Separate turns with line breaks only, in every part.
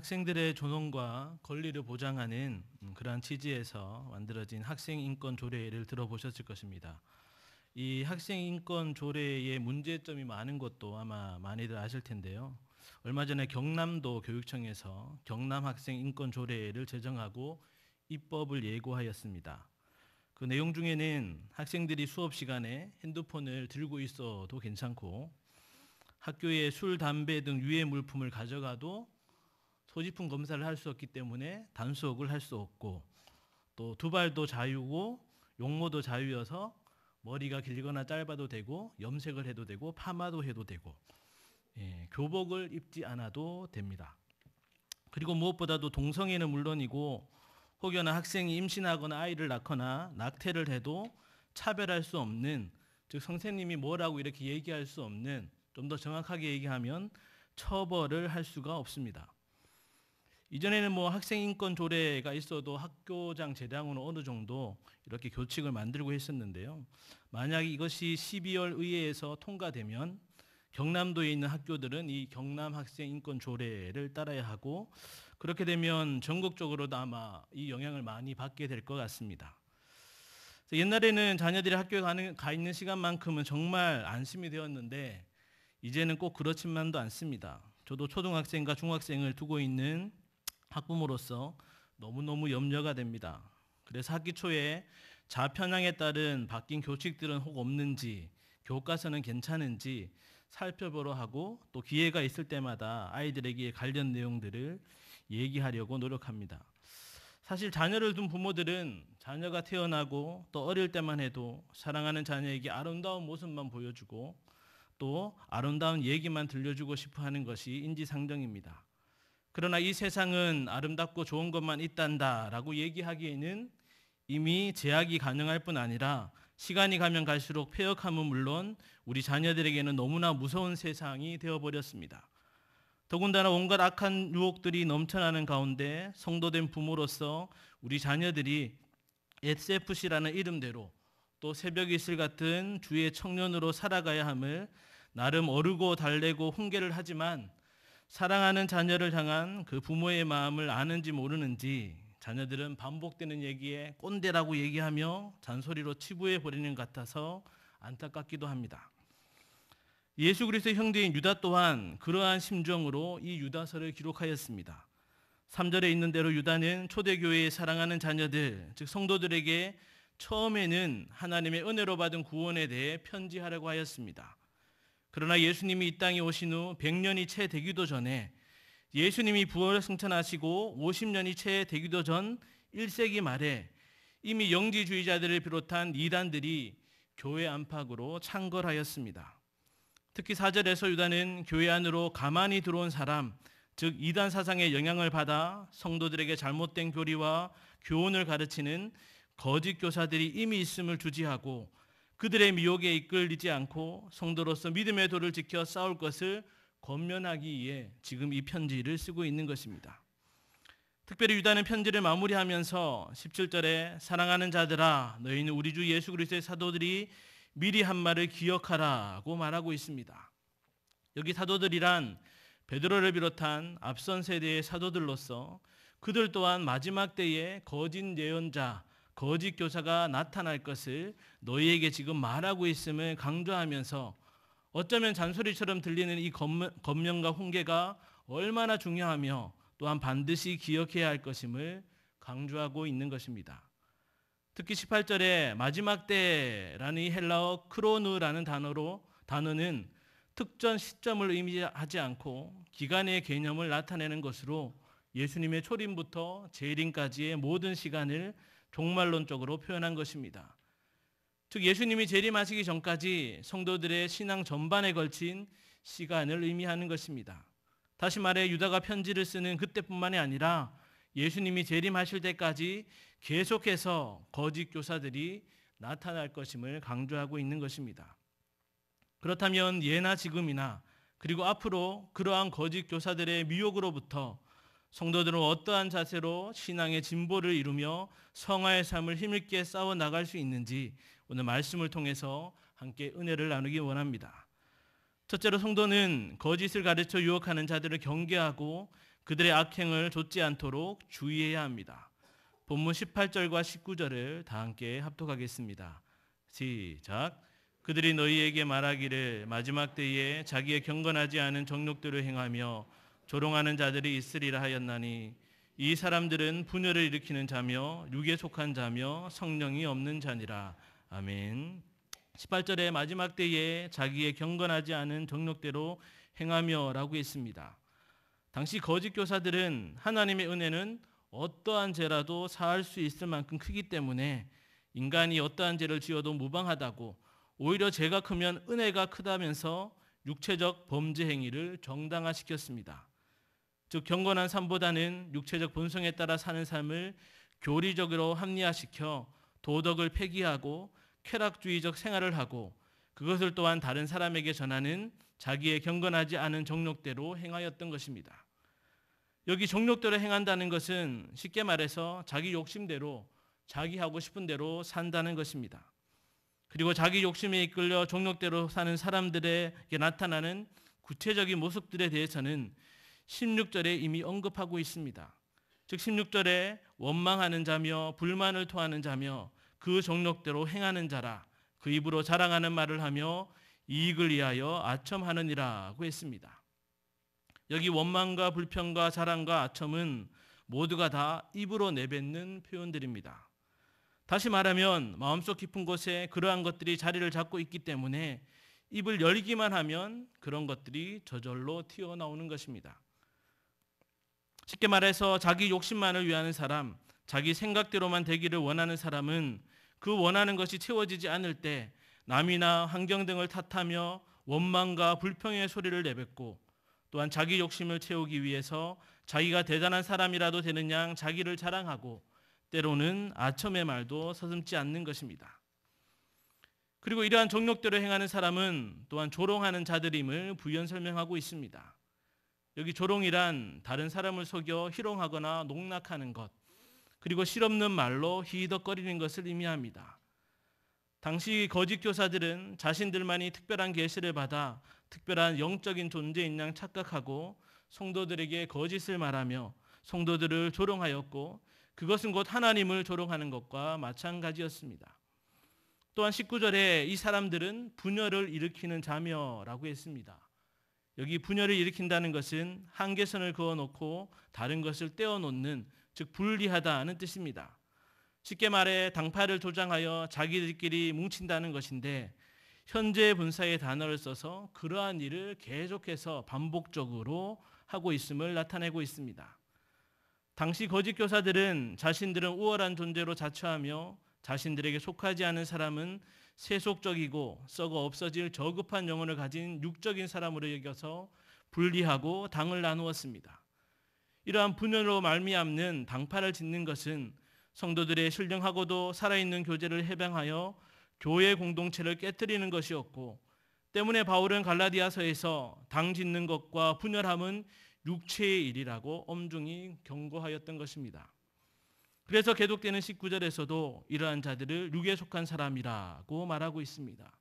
학생들의 존엄과 권리를 보장하는 그러한 취지에서 만들어진 학생인권 조례를 들어보셨을 것입니다. 이 학생인권 조례의 문제점이 많은 것도 아마 많이들 아실 텐데요. 얼마 전에 경남도 교육청에서 경남 학생인권 조례를 제정하고 입법을 예고하였습니다. 그 내용 중에는 학생들이 수업 시간에 핸드폰을 들고 있어도 괜찮고 학교에 술, 담배 등 유해 물품을 가져가도 소지품 검사를 할 수 없기 때문에 단속을 할 수 없고, 또 두발도 자유고 용모도 자유여서 머리가 길거나 짧아도 되고 염색을 해도 되고 파마도 해도 되고 교복을 입지 않아도 됩니다. 그리고 무엇보다도 동성애는 물론이고 혹여나 학생이 임신하거나 아이를 낳거나 낙태를 해도 차별할 수 없는, 즉 선생님이 뭐라고 이렇게 얘기할 수 없는, 좀 더 정확하게 얘기하면 처벌을 할 수가 없습니다. 이전에는 학생인권 조례가 있어도 학교장 재량으로 어느 정도 이렇게 교칙을 만들고 했었는데요. 만약 이것이 12월 의회에서 통과되면 경남도에 있는 학교들은 이 경남 학생인권 조례를 따라야 하고, 그렇게 되면 전국적으로도 아마 이 영향을 많이 받게 될 것 같습니다. 옛날에는 자녀들이 학교에 가 있는 시간만큼은 정말 안심이 되었는데 이제는 꼭 그렇지만도 않습니다. 저도 초등학생과 중학생을 두고 있는 학부모로서 너무너무 염려가 됩니다. 그래서 학기 초에 자편향에 따른 바뀐 교칙들은 혹 없는지, 교과서는 괜찮은지 살펴보러 하고, 또 기회가 있을 때마다 아이들에게 관련 내용들을 얘기하려고 노력합니다. 사실 자녀를 둔 부모들은 자녀가 태어나고 또 어릴 때만 해도 사랑하는 자녀에게 아름다운 모습만 보여주고 또 아름다운 얘기만 들려주고 싶어 하는 것이 인지상정입니다. 그러나 이 세상은 아름답고 좋은 것만 있단다라고 얘기하기에는 이미 제약이 가능할 뿐 아니라 시간이 가면 갈수록 폐역함은 물론 우리 자녀들에게는 너무나 무서운 세상이 되어버렸습니다. 더군다나 온갖 악한 유혹들이 넘쳐나는 가운데 성도된 부모로서 우리 자녀들이 SFC라는 이름대로 또 새벽 이슬 같은 주의 청년으로 살아가야 함을 나름 어르고 달래고 훈계를 하지만, 사랑하는 자녀를 향한 그 부모의 마음을 아는지 모르는지 자녀들은 반복되는 얘기에 꼰대라고 얘기하며 잔소리로 치부해 버리는 것 같아서 안타깝기도 합니다. 예수 그리스도의 형제인 유다 또한 그러한 심정으로 이 유다서를 기록하였습니다. 3절에 있는 대로 유다는 초대교회의 사랑하는 자녀들, 즉 성도들에게 처음에는 하나님의 은혜로 받은 구원에 대해 편지하라고 하였습니다. 그러나 예수님이 이 땅에 오신 후 100년이 채 되기도 전에, 예수님이 부활을 승천하시고 50년이 채 되기도 전 1세기 말에 이미 영지주의자들을 비롯한 이단들이 교회 안팎으로 창궐하였습니다. 특히 4절에서 유다는 교회 안으로 가만히 들어온 사람, 즉 이단 사상의 영향을 받아 성도들에게 잘못된 교리와 교훈을 가르치는 거짓 교사들이 이미 있음을 주지하고 그들의 미혹에 이끌리지 않고 성도로서 믿음의 도를 지켜 싸울 것을 권면하기 위해 지금 이 편지를 쓰고 있는 것입니다. 특별히 유다는 편지를 마무리하면서 17절에 사랑하는 자들아 너희는 우리 주 예수 그리스도의 사도들이 미리 한 말을 기억하라고 말하고 있습니다. 여기 사도들이란 베드로를 비롯한 앞선 세대의 사도들로서 그들 또한 마지막 때에 거짓 예언자, 거짓 교사가 나타날 것을 너희에게 지금 말하고 있음을 강조하면서 어쩌면 잔소리처럼 들리는 이 검명과 훈계가 얼마나 중요하며 또한 반드시 기억해야 할 것임을 강조하고 있는 것입니다. 특히 18절에 마지막 때라는 이 헬라어 크로누라는 단어는 특정 시점을 의미하지 않고 기간의 개념을 나타내는 것으로 예수님의 초림부터 재림까지의 모든 시간을 종말론적으로 표현한 것입니다. 즉 예수님이 재림하시기 전까지 성도들의 신앙 전반에 걸친 시간을 의미하는 것입니다. 다시 말해 유다가 편지를 쓰는 그때뿐만이 아니라 예수님이 재림하실 때까지 계속해서 거짓 교사들이 나타날 것임을 강조하고 있는 것입니다. 그렇다면 예나 지금이나 그리고 앞으로 그러한 거짓 교사들의 미혹으로부터 성도들은 어떠한 자세로 신앙의 진보를 이루며 성화의 삶을 힘있게 싸워 나갈 수 있는지 오늘 말씀을 통해서 함께 은혜를 나누기 원합니다. 첫째로 성도는 거짓을 가르쳐 유혹하는 자들을 경계하고 그들의 악행을 좇지 않도록 주의해야 합니다. 본문 18절과 19절을 다 함께 합독하겠습니다. 시작. 그들이 너희에게 말하기를 마지막 때에 자기의 경건하지 않은 정욕대로 행하며 조롱하는 자들이 있으리라 하였나니 이 사람들은 분열을 일으키는 자며 육에 속한 자며 성령이 없는 자니라. 아멘. 18절에 마지막 때에 자기의 경건하지 않은 정욕대로 행하며 라고 했습니다. 당시 거짓 교사들은 하나님의 은혜는 어떠한 죄라도 사할 수 있을 만큼 크기 때문에 인간이 어떠한 죄를 지어도 무방하다고, 오히려 죄가 크면 은혜가 크다면서 육체적 범죄 행위를 정당화시켰습니다. 즉 경건한 삶보다는 육체적 본성에 따라 사는 삶을 교리적으로 합리화시켜 도덕을 폐기하고 쾌락주의적 생활을 하고, 그것을 또한 다른 사람에게 전하는 자기의 경건하지 않은 정욕대로 행하였던 것입니다. 여기 정욕대로 행한다는 것은 쉽게 말해서 자기 욕심대로, 자기 하고 싶은 대로 산다는 것입니다. 그리고 자기 욕심에 이끌려 정욕대로 사는 사람들에게 나타나는 구체적인 모습들에 대해서는 16절에 이미 언급하고 있습니다. 즉 16절에 원망하는 자며 불만을 토하는 자며 그 정욕대로 행하는 자라, 그 입으로 자랑하는 말을 하며 이익을 위하여 아첨하느니라고 했습니다. 여기 원망과 불평과 자랑과 아첨은 모두가 다 입으로 내뱉는 표현들입니다. 다시 말하면 마음속 깊은 곳에 그러한 것들이 자리를 잡고 있기 때문에 입을 열기만 하면 그런 것들이 저절로 튀어나오는 것입니다. 쉽게 말해서 자기 욕심만을 위하는 사람, 자기 생각대로만 되기를 원하는 사람은 그 원하는 것이 채워지지 않을 때 남이나 환경 등을 탓하며 원망과 불평의 소리를 내뱉고, 또한 자기 욕심을 채우기 위해서 자기가 대단한 사람이라도 되는 양 자기를 자랑하고, 때로는 아첨의 말도 서슴지 않는 것입니다. 그리고 이러한 정욕대로 행하는 사람은 또한 조롱하는 자들임을 부연 설명하고 있습니다. 여기 조롱이란 다른 사람을 속여 희롱하거나 농락하는 것, 그리고 실없는 말로 히덕거리는 것을 의미합니다. 당시 거짓 교사들은 자신들만이 특별한 계시를 받아 특별한 영적인 존재인 양 착각하고 성도들에게 거짓을 말하며 성도들을 조롱하였고, 그것은 곧 하나님을 조롱하는 것과 마찬가지였습니다. 또한 19절에 이 사람들은 분열을 일으키는 자며라고 했습니다. 여기 분열을 일으킨다는 것은 한계선을 그어놓고 다른 것을 떼어놓는, 즉 분리하다는 뜻입니다. 쉽게 말해 당파를 조장하여 자기들끼리 뭉친다는 것인데, 현재 분사의 단어를 써서 그러한 일을 계속해서 반복적으로 하고 있음을 나타내고 있습니다. 당시 거짓 교사들은 자신들은 우월한 존재로 자처하며 자신들에게 속하지 않은 사람은 세속적이고 썩어 없어질 저급한 영혼을 가진 육적인 사람으로 여겨서 분리하고 당을 나누었습니다. 이러한 분열로 말미암는 당파를 짓는 것은 성도들의 신령하고도 살아있는 교제를 해방하여 교회 공동체를 깨뜨리는 것이었고, 때문에 바울은 갈라디아서에서 당 짓는 것과 분열함은 육체의 일이라고 엄중히 경고하였던 것입니다. 그래서 계속되는 19절에서도 이러한 자들을 육에 속한 사람이라고 말하고 있습니다.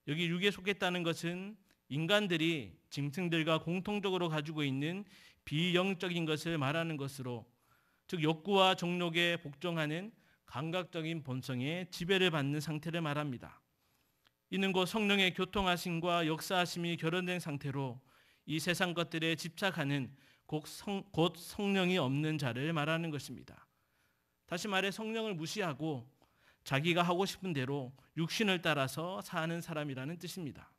여기 육에 속했다는 것은 인간들이 짐승들과 공통적으로 가지고 있는 비영적인 것을 말하는 것으로, 즉 욕구와 정욕에 복종하는 감각적인 본성에 지배를 받는 상태를 말합니다. 이는 곧 성령의 교통하심과 역사하심이 결연된 상태로 이 세상 것들에 집착하는 곧 성령이 없는 자를 말하는 것입니다. 다시 말해 성령을 무시하고 자기가 하고 싶은 대로 육신을 따라서 사는 사람이라는 뜻입니다.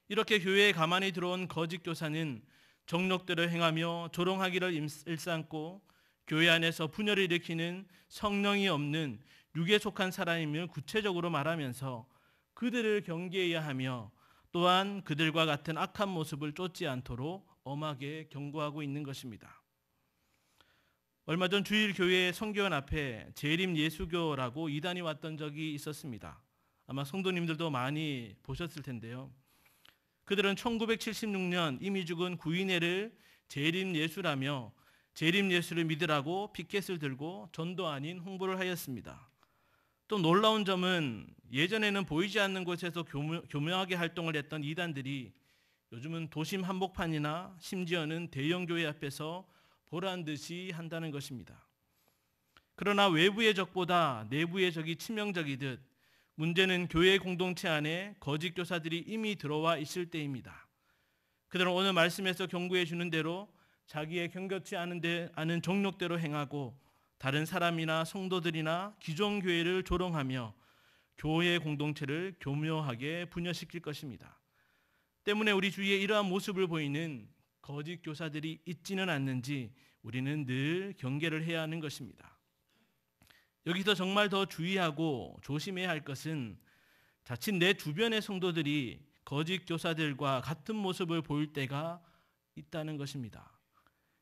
이렇게 교회에 가만히 들어온 거짓 교사는 정욕대로 행하며 조롱하기를 일삼고 교회 안에서 분열을 일으키는 성령이 없는 육에 속한 사람임을 구체적으로 말하면서 그들을 경계해야 하며, 또한 그들과 같은 악한 모습을 쫓지 않도록 엄하게 경고하고 있는 것입니다. 얼마 전 주일 교회 성교원 앞에 재림 예수교라고 이단이 왔던 적이 있었습니다. 아마 성도님들도 많이 보셨을 텐데요. 그들은 1976년 이미 죽은 구인회를 재림 예수라며 재림 예수를 믿으라고 피켓을 들고 전도 아닌 홍보를 하였습니다. 또 놀라운 점은 예전에는 보이지 않는 곳에서 교묘하게 활동을 했던 이단들이 요즘은 도심 한복판이나 심지어는 대형 교회 앞에서 보란 듯이 한다는 것입니다. 그러나 외부의 적보다 내부의 적이 치명적이듯 문제는 교회 공동체 안에 거짓 교사들이 이미 들어와 있을 때입니다. 그들은 오늘 말씀에서 경고해 주는 대로 자기의 경건치 않은 정욕대로 행하고 다른 사람이나 성도들이나 기존 교회를 조롱하며 교회 공동체를 교묘하게 분열시킬 것입니다. 때문에 우리 주위에 이러한 모습을 보이는 거짓 교사들이 있지는 않는지 우리는 늘 경계를 해야 하는 것입니다. 여기서 정말 더 주의하고 조심해야 할 것은 자칫 내 주변의 성도들이 거짓 교사들과 같은 모습을 보일 때가 있다는 것입니다.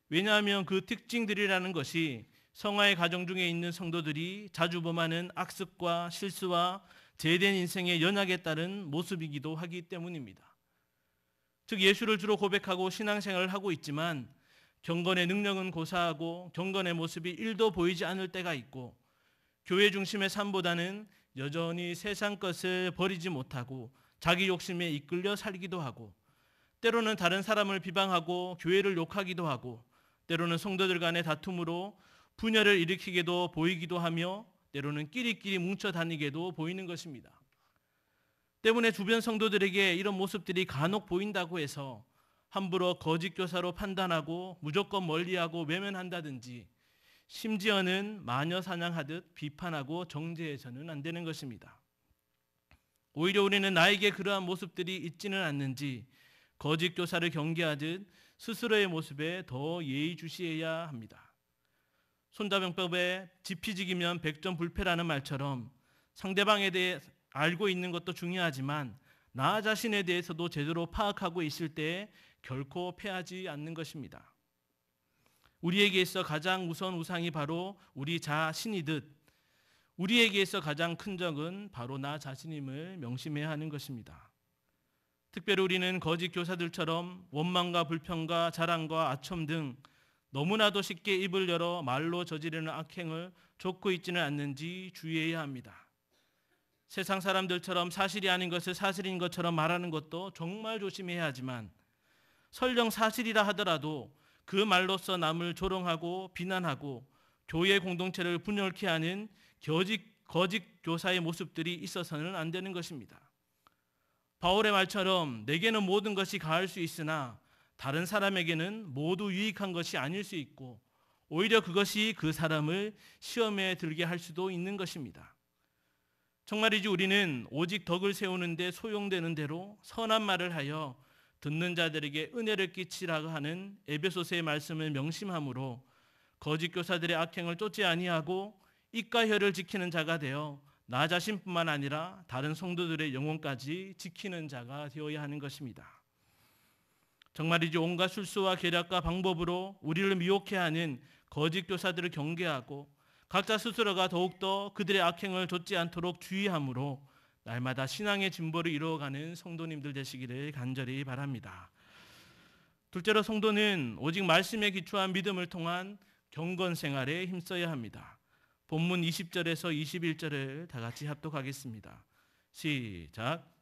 왜냐하면 그 특징들이라는 것이 성화의 가정 중에 있는 성도들이 자주 범하는 악습과 실수와 죄된 인생의 연약에 따른 모습이기도 하기 때문입니다. 즉 예수를 주로 고백하고 신앙생활을 하고 있지만 경건의 능력은 고사하고 경건의 모습이 1도 보이지 않을 때가 있고 교회 중심의 삶보다는 여전히 세상 것을 버리지 못하고 자기 욕심에 이끌려 살기도 하고 때로는 다른 사람을 비방하고 교회를 욕하기도 하고 때로는 성도들 간의 다툼으로 분열을 일으키게도 보이기도 하며 때로는 끼리끼리 뭉쳐 다니게도 보이는 것입니다. 때문에 주변 성도들에게 이런 모습들이 간혹 보인다고 해서 함부로 거짓 교사로 판단하고 무조건 멀리하고 외면한다든지 심지어는 마녀 사냥하듯 비판하고 정죄해서는 안 되는 것입니다. 오히려 우리는 나에게 그러한 모습들이 있지는 않는지 거짓 교사를 경계하듯 스스로의 모습에 더 예의주시해야 합니다. 손자병법에 지피지기면 백전불패라는 말처럼 상대방에 대해 알고 있는 것도 중요하지만 나 자신에 대해서도 제대로 파악하고 있을 때 결코 패하지 않는 것입니다. 우리에게 있어 가장 우선 우상이 바로 우리 자신이듯 우리에게 있어 가장 큰 적은 바로 나 자신임을 명심해야 하는 것입니다. 특별히 우리는 거짓 교사들처럼 원망과 불평과 자랑과 아첨 등 너무나도 쉽게 입을 열어 말로 저지르는 악행을 좇고 있지는 않는지 주의해야 합니다. 세상 사람들처럼 사실이 아닌 것을 사실인 것처럼 말하는 것도 정말 조심해야 하지만 설령 사실이라 하더라도 그 말로써 남을 조롱하고 비난하고 교회 공동체를 분열케 하는 거짓 교사의 모습들이 있어서는 안 되는 것입니다. 바울의 말처럼 내게는 모든 것이 가할 수 있으나 다른 사람에게는 모두 유익한 것이 아닐 수 있고 오히려 그것이 그 사람을 시험에 들게 할 수도 있는 것입니다. 정말이지 우리는 오직 덕을 세우는 데 소용되는 대로 선한 말을 하여 듣는 자들에게 은혜를 끼치라고 하는 에베소서의 말씀을 명심함으로 거짓 교사들의 악행을 쫓지 아니하고 입과 혀를 지키는 자가 되어 나 자신뿐만 아니라 다른 성도들의 영혼까지 지키는 자가 되어야 하는 것입니다. 정말이지 온갖 술수와 계략과 방법으로 우리를 미혹해 하는 거짓 교사들을 경계하고 각자 스스로가 더욱더 그들의 악행을 좇지 않도록 주의함으로 날마다 신앙의 진보를 이루어가는 성도님들 되시기를 간절히 바랍니다. 둘째로 성도는 오직 말씀에 기초한 믿음을 통한 경건 생활에 힘써야 합니다. 본문 20절에서 21절을 다 같이 합독하겠습니다. 시작.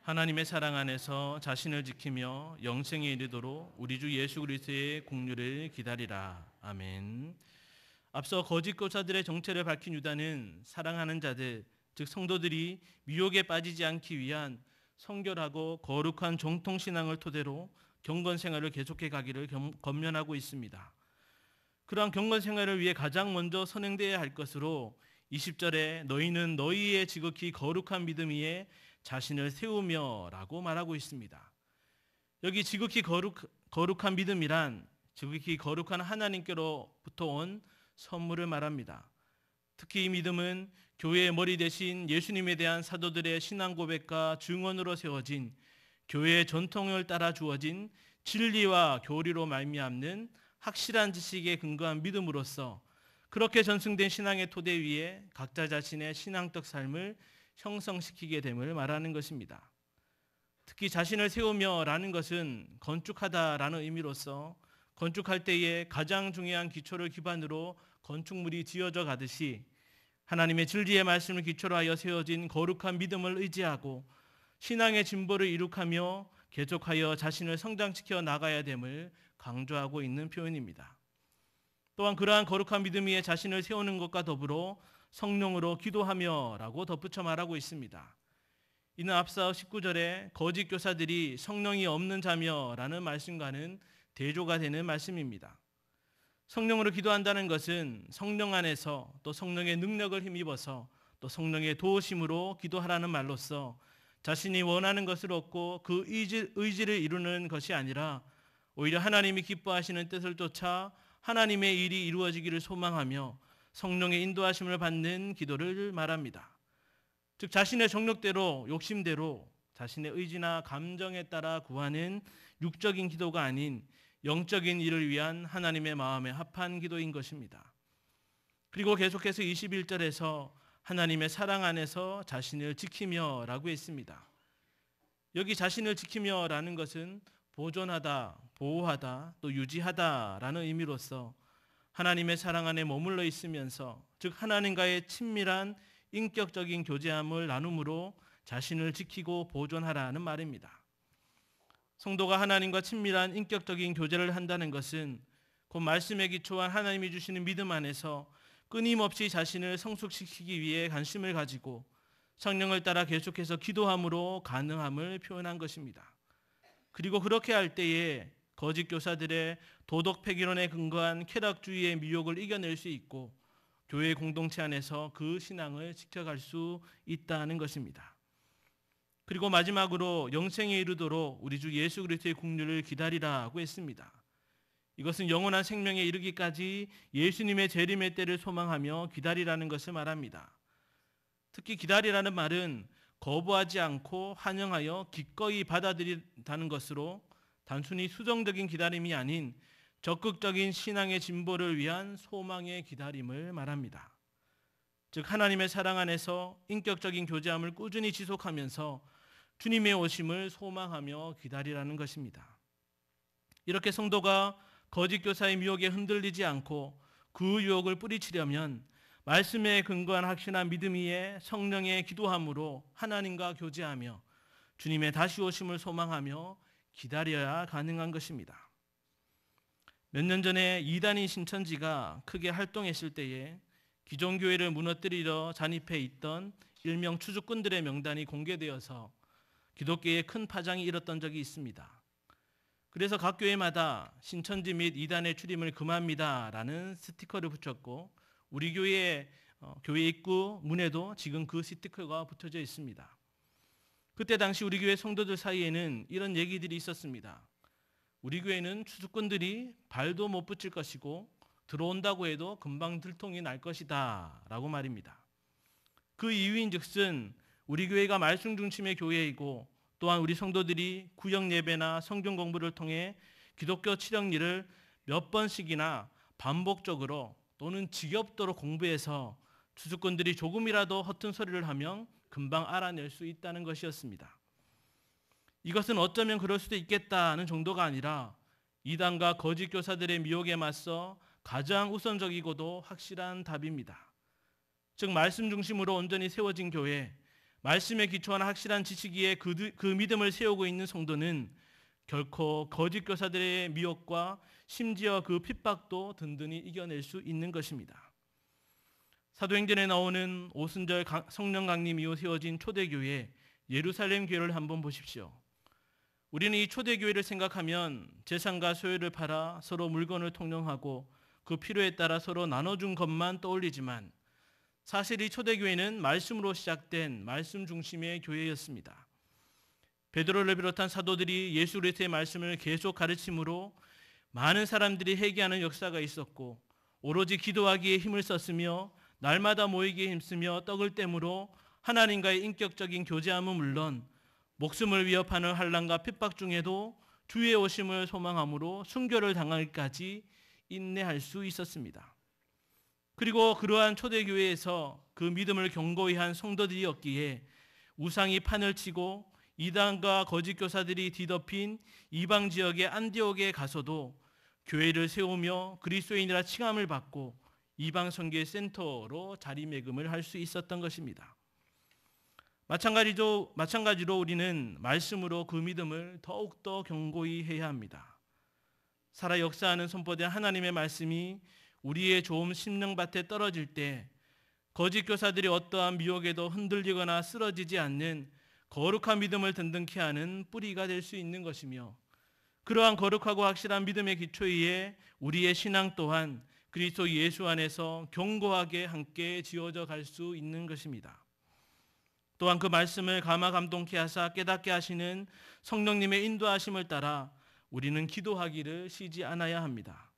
하나님의 사랑 안에서 자신을 지키며 영생에 이르도록 우리 주 예수 그리스도의 공류를 기다리라. 아멘. 앞서 거짓 교사들의 정체를 밝힌 유다는 사랑하는 자들, 즉 성도들이 미혹에 빠지지 않기 위한 성결하고 거룩한 정통신앙을 토대로 경건생활을 계속해 가기를 권면하고 있습니다. 그러한 경건생활을 위해 가장 먼저 선행되어야 할 것으로 20절에 너희는 너희의 지극히 거룩한 믿음 위에 자신을 세우며 라고 말하고 있습니다. 여기 지극히 거룩한 믿음이란 지극히 거룩한 하나님께로부터 온 선물을 말합니다. 특히 이 믿음은 교회의 머리 대신 예수님에 대한 사도들의 신앙 고백과 증언으로 세워진 교회의 전통을 따라 주어진 진리와 교리로 말미암는 확실한 지식에 근거한 믿음으로써 그렇게 전승된 신앙의 토대 위에 각자 자신의 신앙적 삶을 형성시키게 됨을 말하는 것입니다. 특히 자신을 세우며 라는 것은 건축하다라는 의미로서 건축할 때에 가장 중요한 기초를 기반으로 건축물이 지어져 가듯이 하나님의 진리의 말씀을 기초로 하여 세워진 거룩한 믿음을 의지하고 신앙의 진보를 이룩하며 계속하여 자신을 성장시켜 나가야 됨을 강조하고 있는 표현입니다. 또한 그러한 거룩한 믿음 위에 자신을 세우는 것과 더불어 성령으로 기도하며 라고 덧붙여 말하고 있습니다. 이는 앞서 19절에 거짓 교사들이 성령이 없는 자며 라는 말씀과는 대조가 되는 말씀입니다. 성령으로 기도한다는 것은 성령 안에서 또 성령의 능력을 힘입어서 또 성령의 도우심으로 기도하라는 말로써 자신이 원하는 것을 얻고 그 의지를 이루는 것이 아니라 오히려 하나님이 기뻐하시는 뜻을 쫓아 하나님의 일이 이루어지기를 소망하며 성령의 인도하심을 받는 기도를 말합니다. 즉 자신의 정욕대로 욕심대로 자신의 의지나 감정에 따라 구하는 육적인 기도가 아닌 영적인 일을 위한 하나님의 마음에 합한 기도인 것입니다. 그리고 계속해서 21절에서 하나님의 사랑 안에서 자신을 지키며 라고 했습니다. 여기 자신을 지키며 라는 것은 보존하다, 보호하다, 또 유지하다 라는 의미로서 하나님의 사랑 안에 머물러 있으면서 즉 하나님과의 친밀한 인격적인 교제함을 나눔으로 자신을 지키고 보존하라는 말입니다. 성도가 하나님과 친밀한 인격적인 교제를 한다는 것은 곧 말씀에 기초한 하나님이 주시는 믿음 안에서 끊임없이 자신을 성숙시키기 위해 관심을 가지고 성령을 따라 계속해서 기도함으로 가능함을 표현한 것입니다. 그리고 그렇게 할 때에 거짓 교사들의 도덕 폐기론에 근거한 쾌락주의의 미혹을 이겨낼 수 있고 교회 공동체 안에서 그 신앙을 지켜갈 수 있다는 것입니다. 그리고 마지막으로 영생에 이르도록 우리 주 예수 그리스도의 국률을 기다리라고 했습니다. 이것은 영원한 생명에 이르기까지 예수님의 재림의 때를 소망하며 기다리라는 것을 말합니다. 특히 기다리라는 말은 거부하지 않고 환영하여 기꺼이 받아들인다는 것으로 단순히 수정적인 기다림이 아닌 적극적인 신앙의 진보를 위한 소망의 기다림을 말합니다. 즉 하나님의 사랑 안에서 인격적인 교제함을 꾸준히 지속하면서 주님의 오심을 소망하며 기다리라는 것입니다. 이렇게 성도가 거짓 교사의 미혹에 흔들리지 않고 그 유혹을 뿌리치려면 말씀에 근거한 확신한 믿음 위에 성령의 기도함으로 하나님과 교제하며 주님의 다시 오심을 소망하며 기다려야 가능한 것입니다. 몇 년 전에 이단인 신천지가 크게 활동했을 때에 기존 교회를 무너뜨리려 잔입해 있던 일명 추주꾼들의 명단이 공개되어서 기독교에 큰 파장이 일었던 적이 있습니다. 그래서 각 교회마다 신천지 및 이단의 출입을 금합니다라는 스티커를 붙였고 우리 교회 입구 문에도 지금 그 스티커가 붙여져 있습니다. 그때 당시 우리 교회 성도들 사이에는 이런 얘기들이 있었습니다. 우리 교회는 추수꾼들이 발도 못 붙일 것이고 들어온다고 해도 금방 들통이 날 것이다 라고 말입니다. 그 이유인즉슨 우리 교회가 말씀 중심의 교회이고 또한 우리 성도들이 구역 예배나 성경 공부를 통해 기독교 칠영리를 몇 번씩이나 반복적으로 또는 지겹도록 공부해서 추수꾼들이 조금이라도 허튼 소리를 하면 금방 알아낼 수 있다는 것이었습니다. 이것은 어쩌면 그럴 수도 있겠다는 정도가 아니라 이단과 거짓 교사들의 미혹에 맞서 가장 우선적이고도 확실한 답입니다. 즉 말씀 중심으로 온전히 세워진 교회, 말씀에 기초한 확실한 지식 위에 그 믿음을 세우고 있는 성도는 결코 거짓 교사들의 미혹과 심지어 그 핍박도 든든히 이겨낼 수 있는 것입니다. 사도행전에 나오는 오순절 성령 강림 이후 세워진 초대교회 예루살렘 교회를 한번 보십시오. 우리는 이 초대교회를 생각하면 재산과 소유를 팔아 서로 물건을 통용하고 그 필요에 따라 서로 나눠준 것만 떠올리지만 사실 이 초대교회는 말씀으로 시작된 말씀 중심의 교회였습니다. 베드로를 비롯한 사도들이 예수 그리스도의 말씀을 계속 가르침으로 많은 사람들이 회개하는 역사가 있었고 오로지 기도하기에 힘을 썼으며 날마다 모이기에 힘쓰며 떡을 떼므로 하나님과의 인격적인 교제함은 물론 목숨을 위협하는 환난과 핍박 중에도 주의 오심을 소망함으로 순교를 당하기까지 인내할 수 있었습니다. 그리고 그러한 초대교회에서 그 믿음을 견고히 한 성도들이었기에 우상이 판을 치고 이단과 거짓 교사들이 뒤덮인 이방 지역의 안디옥에 가서도 교회를 세우며 그리스도인이라 칭함을 받고 이방 선교의 센터로 자리매김을 할 수 있었던 것입니다. 마찬가지로 우리는 말씀으로 그 믿음을 더욱더 견고히 해야 합니다. 살아 역사하는 선포된 하나님의 말씀이 우리의 좋은 심령밭에 떨어질 때 거짓 교사들이 어떠한 미혹에도 흔들리거나 쓰러지지 않는 거룩한 믿음을 든든케 하는 뿌리가 될 수 있는 것이며, 그러한 거룩하고 확실한 믿음의 기초 위에 우리의 신앙 또한 그리스도 예수 안에서 견고하게 함께 지어져 갈 수 있는 것입니다. 또한 그 말씀을 감동케 하사 깨닫게 하시는 성령님의 인도하심을 따라 우리는 기도하기를 쉬지 않아야 합니다.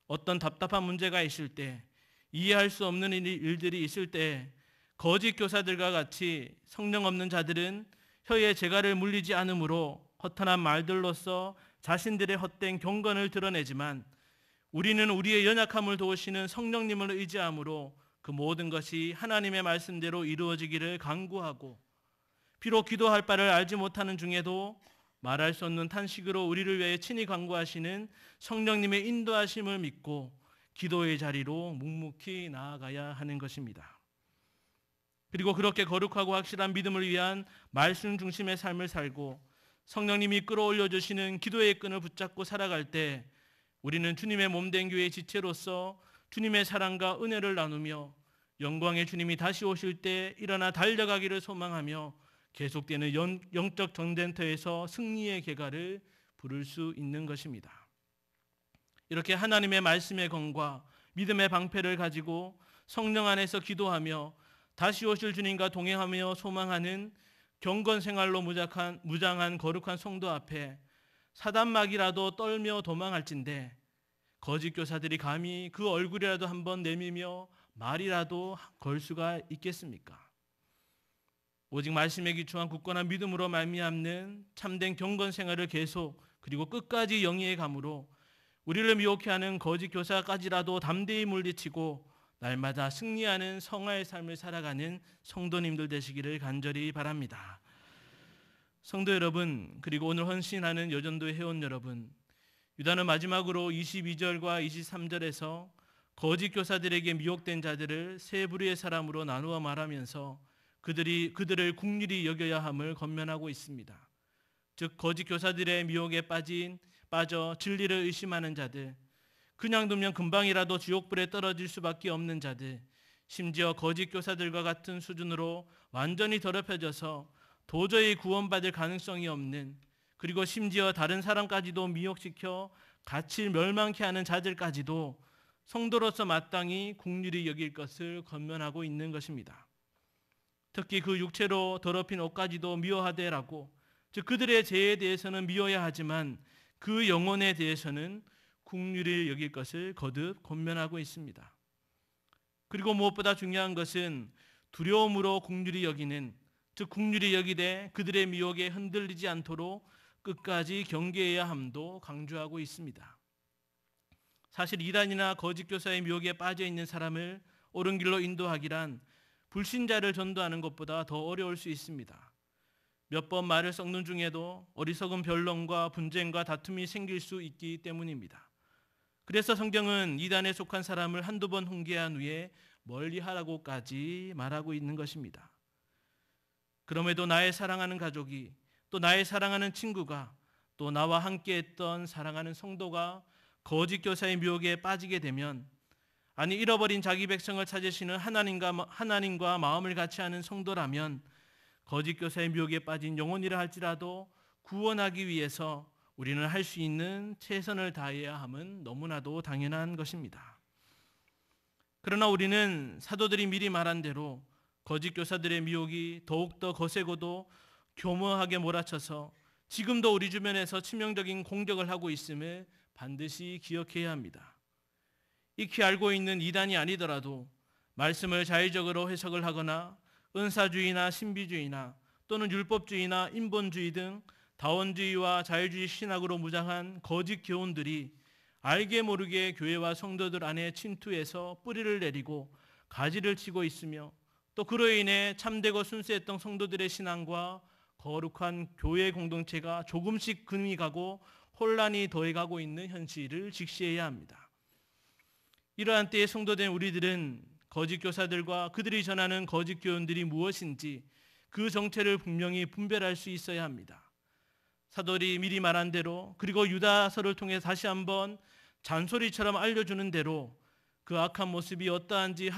어떤 답답한 문제가 있을 때, 이해할 수 없는 일들이 있을 때 거짓 교사들과 같이 성령 없는 자들은 혀에 재갈을 물리지 않으므로 허탄한 말들로써 자신들의 헛된 경건을 드러내지만, 우리는 우리의 연약함을 도우시는 성령님을 의지함으로 그 모든 것이 하나님의 말씀대로 이루어지기를 간구하고, 비록 기도할 바를 알지 못하는 중에도 말할 수 없는 탄식으로 우리를 위해 친히 간구하시는 성령님의 인도하심을 믿고 기도의 자리로 묵묵히 나아가야 하는 것입니다. 그리고 그렇게 거룩하고 확실한 믿음을 위한 말씀 중심의 삶을 살고 성령님이 끌어올려 주시는 기도의 끈을 붙잡고 살아갈 때, 우리는 주님의 몸된 교회의 지체로서 주님의 사랑과 은혜를 나누며 영광의 주님이 다시 오실 때 일어나 달려가기를 소망하며 계속되는 영적 전쟁터에서 승리의 계가를 부를 수 있는 것입니다. 이렇게 하나님의 말씀의 건과 믿음의 방패를 가지고 성령 안에서 기도하며 다시 오실 주님과 동행하며 소망하는 경건 생활로 무장한 거룩한 성도 앞에 사단막이라도 떨며 도망할진대 거짓 교사들이 감히 그 얼굴이라도 한번 내밀며 말이라도 걸 수가 있겠습니까? 오직 말씀에 기초한 굳건한 믿음으로 말미암는 참된 경건 생활을 계속 그리고 끝까지 영위해 감으로 우리를 미혹해 하는 거짓 교사까지라도 담대히 물리치고 날마다 승리하는 성화의 삶을 살아가는 성도님들 되시기를 간절히 바랍니다. 성도 여러분, 그리고 오늘 헌신하는 여전도의 회원 여러분, 유다는 마지막으로 22절과 23절에서 거짓 교사들에게 미혹된 자들을 세 부류의 사람으로 나누어 말하면서 그들을 긍휼히 여겨야 함을 권면하고 있습니다. 즉 거짓 교사들의 미혹에 빠져 진리를 의심하는 자들, 그냥 두면 금방이라도 지옥불에 떨어질 수밖에 없는 자들, 심지어 거짓 교사들과 같은 수준으로 완전히 더럽혀져서 도저히 구원받을 가능성이 없는, 그리고 심지어 다른 사람까지도 미혹시켜 같이 멸망케 하는 자들까지도 성도로서 마땅히 긍휼히 여길 것을 권면하고 있는 것입니다. 특히 그 육체로 더럽힌 옷까지도 미워하되라고, 즉 그들의 죄에 대해서는 미워야 하지만 그 영혼에 대해서는 긍휼히 여길 것을 거듭 권면하고 있습니다. 그리고 무엇보다 중요한 것은 두려움으로 긍휼히 여기는, 즉 긍휼히 여기되 그들의 미혹에 흔들리지 않도록 끝까지 경계해야 함도 강조하고 있습니다. 사실 이단이나 거짓 교사의 미혹에 빠져 있는 사람을 옳은 길로 인도하기란 불신자를 전도하는 것보다 더 어려울 수 있습니다. 몇 번 말을 섞는 중에도 어리석은 변론과 분쟁과 다툼이 생길 수 있기 때문입니다. 그래서 성경은 이단에 속한 사람을 한두 번 훈계한 후에 멀리하라고까지 말하고 있는 것입니다. 그럼에도 나의 사랑하는 가족이, 또 나의 사랑하는 친구가, 또 나와 함께했던 사랑하는 성도가 거짓 교사의 미혹에 빠지게 되면, 아니 잃어버린 자기 백성을 찾으시는 하나님과 마음을 같이 하는 성도라면 거짓 교사의 미혹에 빠진 영혼이라 할지라도 구원하기 위해서 우리는 할 수 있는 최선을 다해야 함은 너무나도 당연한 것입니다. 그러나 우리는 사도들이 미리 말한 대로 거짓 교사들의 미혹이 더욱더 거세고도 교묘하게 몰아쳐서 지금도 우리 주변에서 치명적인 공격을 하고 있음을 반드시 기억해야 합니다. 익히 알고 있는 이단이 아니더라도 말씀을 자의적으로 해석을 하거나 은사주의나 신비주의나 또는 율법주의나 인본주의 등 다원주의와 자유주의 신학으로 무장한 거짓 교훈들이 알게 모르게 교회와 성도들 안에 침투해서 뿌리를 내리고 가지를 치고 있으며, 또 그로 인해 참되고 순수했던 성도들의 신앙과 거룩한 교회 공동체가 조금씩 금이 가고 혼란이 더해가고 있는 현실을 직시해야 합니다. 이러한 때에 성도된 우리들은 거짓 교사들과 그들이 전하는 거짓 교훈들이 무엇인지 그 정체를 분명히 분별할 수 있어야 합니다. 사도들이 미리 말한 대로, 그리고 유다서를 통해 다시 한번 잔소리처럼 알려주는 대로 그 악한 모습이 어떠한지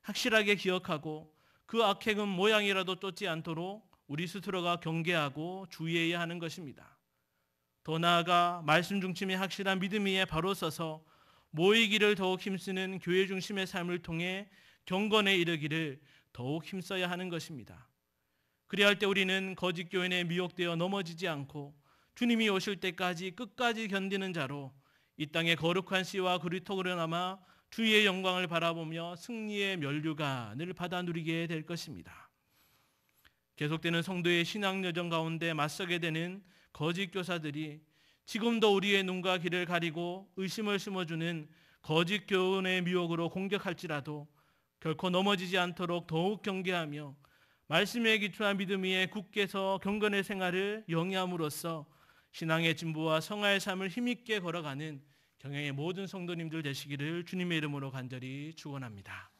확실하게 기억하고 그 악행은 모양이라도 쫓지 않도록 우리 스스로가 경계하고 주의해야 하는 것입니다. 더 나아가 말씀 중심의 확실한 믿음 위에 바로 서서 모이기를 더욱 힘쓰는 교회 중심의 삶을 통해 경건에 이르기를 더욱 힘써야 하는 것입니다. 그래야 할 때 우리는 거짓 교인에 미혹되어 넘어지지 않고 주님이 오실 때까지 끝까지 견디는 자로 이 땅의 거룩한 씨와 그리스도로 남아 주의 영광을 바라보며 승리의 면류관을 받아 누리게 될 것입니다. 계속되는 성도의 신앙 여정 가운데 맞서게 되는 거짓 교사들이 지금도 우리의 눈과 귀를 가리고 의심을 심어주는 거짓 교훈의 미혹으로 공격할지라도 결코 넘어지지 않도록 더욱 경계하며 말씀에 기초한 믿음 위에 굳게 서 경건의 생활을 영위함으로써 신앙의 진보와 성화의 삶을 힘있게 걸어가는 경영의 모든 성도님들 되시기를 주님의 이름으로 간절히 축원합니다.